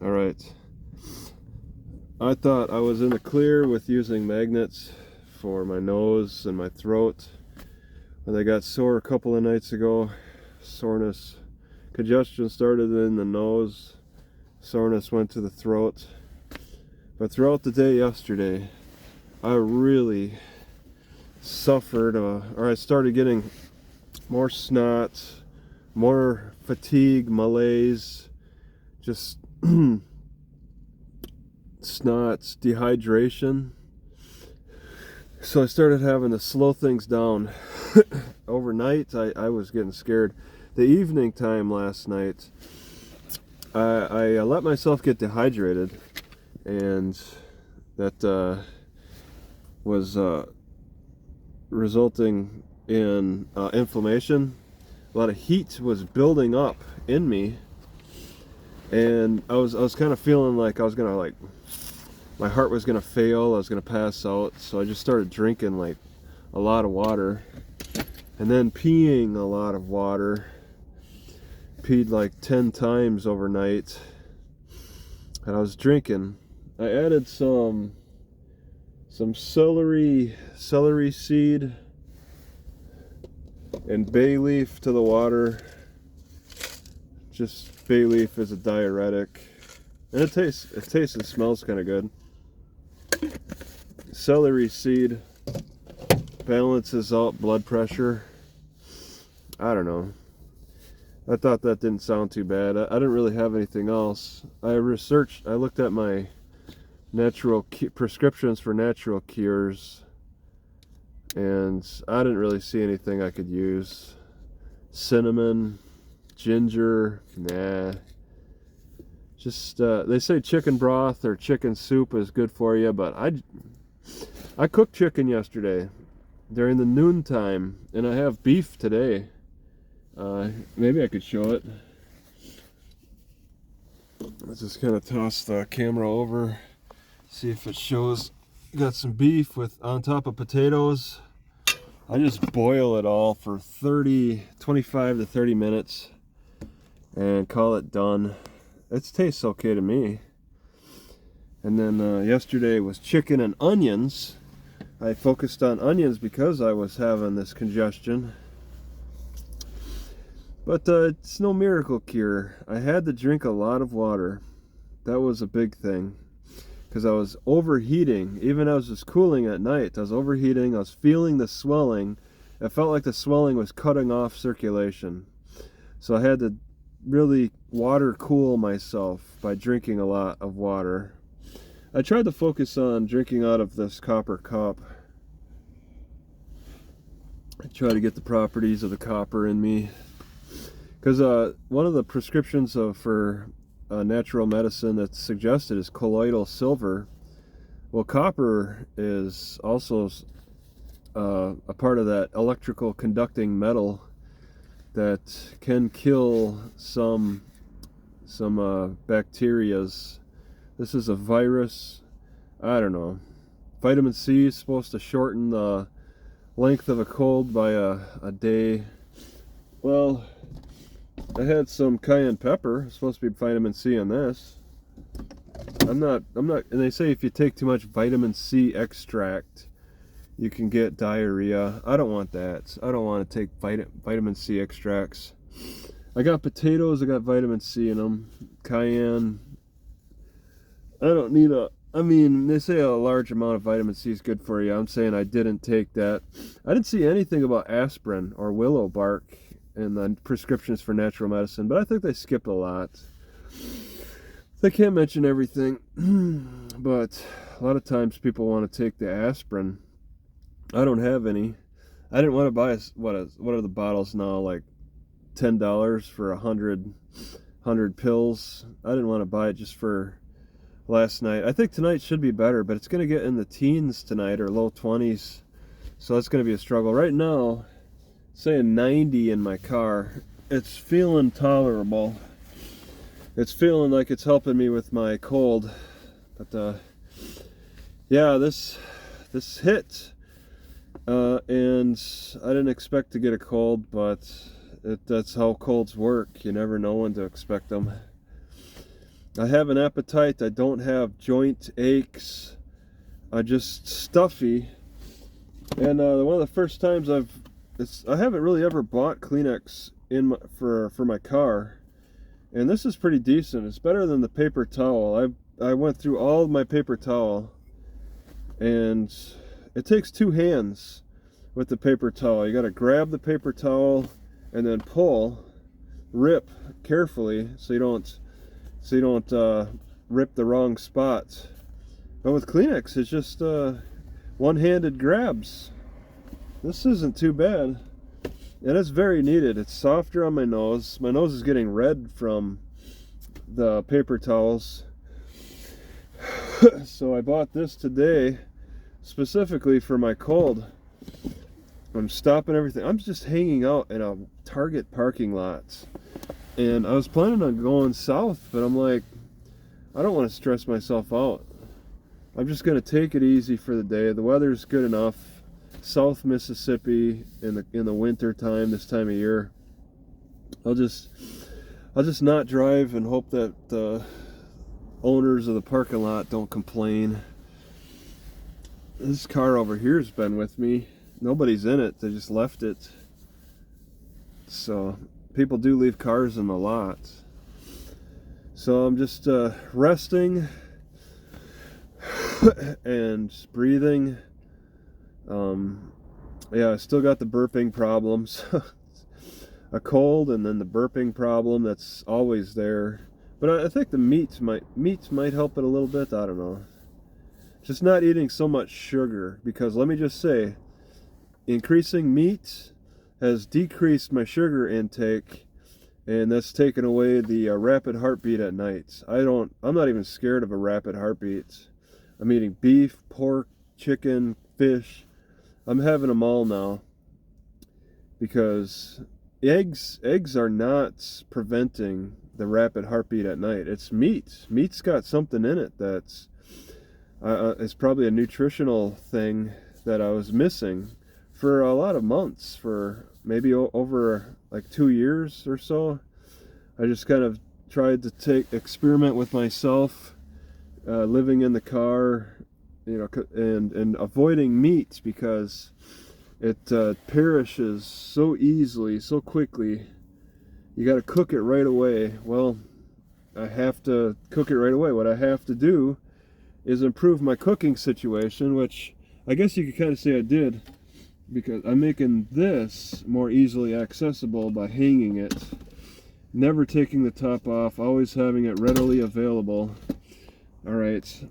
All right. I thought I was in the clear with using magnets for my nose and my throat. When I got sore a couple of nights ago, soreness, congestion started in the nose, soreness went to the throat. But throughout the day yesterday, I really suffered, or I started getting more snot, more fatigue, malaise, just snots, dehydration. So I started having to slow things down. Overnight, I was getting scared. The evening time last night, I let myself get dehydrated, and that was resulting in inflammation. A lot of heat was building up in me, and I was kind of feeling like I was gonna my heart was gonna fail. I was gonna pass out. So I just started drinking like a lot of water, and then peeing a lot of water. Peed like 10 times overnight, and I was drinking. I added some celery seed and bay leaf to the water. Just bay leaf is a diuretic, and it tastes and smells kind of good. Celery seed balances out blood pressure. I don't know. I thought that didn't sound too bad. I didn't really have anything else. I looked at my prescriptions for natural cures, and I didn't really see anything I could use. Cinnamon, ginger, nah. Just they say chicken broth or chicken soup is good for you, but I cooked chicken yesterday during the noon time, and I have beef today. Maybe I could show it. Let's just kind of toss the camera over, see if it shows. Got some beef on top of potatoes. I just boil it all for 25 to 30 minutes and call it done. It tastes okay to me. And then yesterday was chicken and onions. I focused on onions because I was having this congestion. But it's no miracle cure. I had to drink a lot of water. That was a big thing, because I was overheating. Even as I was cooling at night, I was overheating. I was feeling the swelling. It felt like the swelling was cutting off circulation. So I had to really water cool myself by drinking a lot of water. I tried to focus on drinking out of this copper cup. I try to get the properties of the copper in me. Because one of the prescriptions for natural medicine that's suggested is colloidal silver. Well, copper is also a part of that electrical conducting metal that can kill some bacterias. This is a virus. I don't know. Vitamin C is supposed to shorten the length of a cold by a day. Well, I had some cayenne pepper. It's supposed to be vitamin C in this. I'm not, and they say if you take too much vitamin C extract, you can get diarrhea. I don't want that. I don't want to take vitamin C extracts. I got potatoes, I got vitamin C in them. Cayenne. I don't need they say a large amount of vitamin C is good for you. I'm saying I didn't take that. I didn't see anything about aspirin or willow bark in the prescriptions for natural medicine, but I think they skipped a lot. They can't mention everything, but a lot of times people want to take the aspirin. I don't have any. I didn't want to buy what are the bottles now, like $10 for 100 pills. I didn't want to buy it just for last night. I think tonight should be better, but it's going to get in the teens tonight, or low 20s, so that's going to be a struggle. Right now, saying 90 in my car. It's feeling tolerable. It's feeling like it's helping me with my cold. But yeah, this hit, and I didn't expect to get a cold, but that's how colds work. You never know when to expect them. I have an appetite. I don't have joint aches. I'm just stuffy. And one of the first times I haven't really ever bought Kleenex for my car. And this is pretty decent. It's better than the paper towel. I went through all of my paper towel, and it takes two hands with the paper towel. You got to grab the paper towel and then rip carefully so you don't rip the wrong spot. But with Kleenex, it's just one-handed grabs. This isn't too bad. And it's very needed. It's softer on my nose. My nose is getting red from the paper towels. So I bought this today specifically for my cold. I'm stopping everything. I'm just hanging out in a Target parking lot. And I was planning on going south, but I'm like, I don't want to stress myself out. I'm just going to take it easy for the day. The weather's good enough. South Mississippi in the winter time, this time of year. I'll just not drive and hope that the owners of the parking lot don't complain. This car over here's been with me. Nobody's in it. They just left it. So people do leave cars in the lot. So I'm just resting and breathing. Yeah, I still got the burping problems. A cold and then the burping problem that's always there. But I think the meats might help it a little bit. I don't know. Just not eating so much sugar, because let me just say, increasing meat has decreased my sugar intake, and that's taken away the rapid heartbeat at night. I'm not even scared of a rapid heartbeat. I'm eating beef, pork, chicken, fish. I'm having them all now, because eggs are not preventing the rapid heartbeat at night. It's meat. Meat's got something in it that's it's probably a nutritional thing that I was missing for a lot of months, for maybe over like 2 years or so. I just kind of tried to experiment with myself, living in the car, and avoiding meat, because it perishes so easily, so quickly. You got to cook it right away. Well, I have to cook it right away. What I have to do is improve my cooking situation, which I guess you could kind of say I did, because I'm making this more easily accessible by hanging it, never taking the top off, always having it readily available. All right.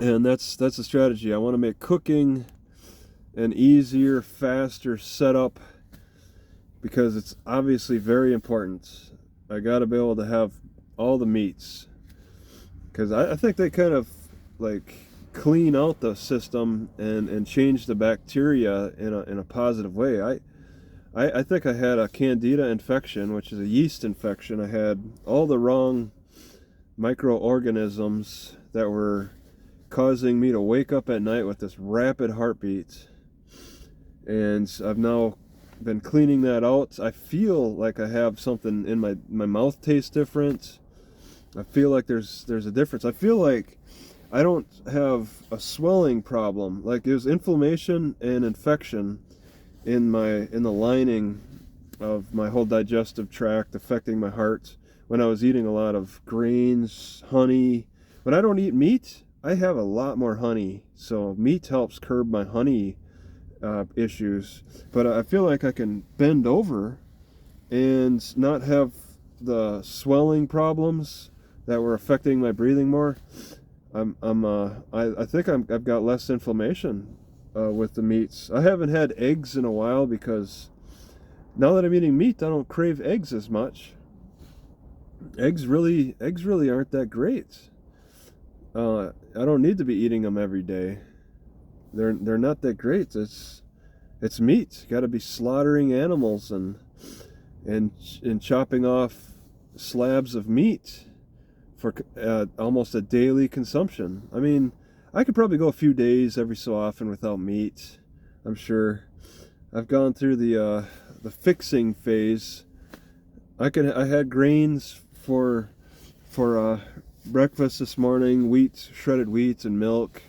And that's a strategy. I want to make cooking an easier, faster setup, because it's obviously very important. I got to be able to have all the meats, because I think they kind of like clean out the system and change the bacteria in a positive way. I think I had a candida infection, which is a yeast infection. I had all the wrong microorganisms that were causing me to wake up at night with this rapid heartbeat, and I've now been cleaning that out. I feel like I have something in my mouth tastes different. I feel like there's a difference. I feel like I don't have a swelling problem. Like it was inflammation and infection in the lining of my whole digestive tract, affecting my heart when I was eating a lot of grains, honey. When I don't eat meat, I have a lot more honey, so meat helps curb my honey issues. But I feel like I can bend over and not have the swelling problems that were affecting my breathing more. I think I've got less inflammation with the meats. I haven't had eggs in a while, because now that I'm eating meat, I don't crave eggs as much. Eggs really aren't that great. I don't need to be eating them every day. They're not that great. It's meat. Got to be slaughtering animals and chopping off slabs of meat for almost a daily consumption. I mean, I could probably go a few days every so often without meat. I'm sure. I've gone through the fixing phase. I had grains for for breakfast this morning, shredded wheat and milk,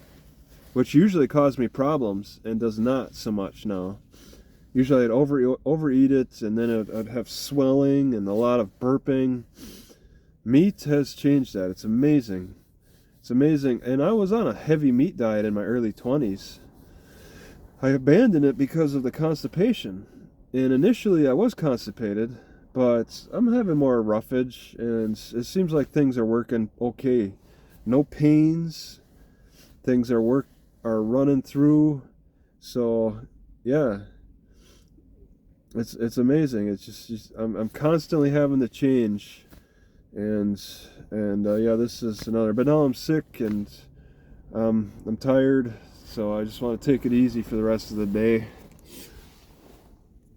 which usually caused me problems and does not so much now. Usually I'd overeat it, and then I'd have swelling and a lot of burping. Meat has changed that. It's amazing. It's amazing. And I was on a heavy meat diet in my early 20s. I abandoned it because of the constipation. And initially I was constipated, but I'm having more roughage, and it seems like things are working okay. No pains. Things are running through. So, yeah. It's amazing. It's just I'm constantly having to change. And yeah, this is another. But now I'm sick, and I'm tired, so I just want to take it easy for the rest of the day.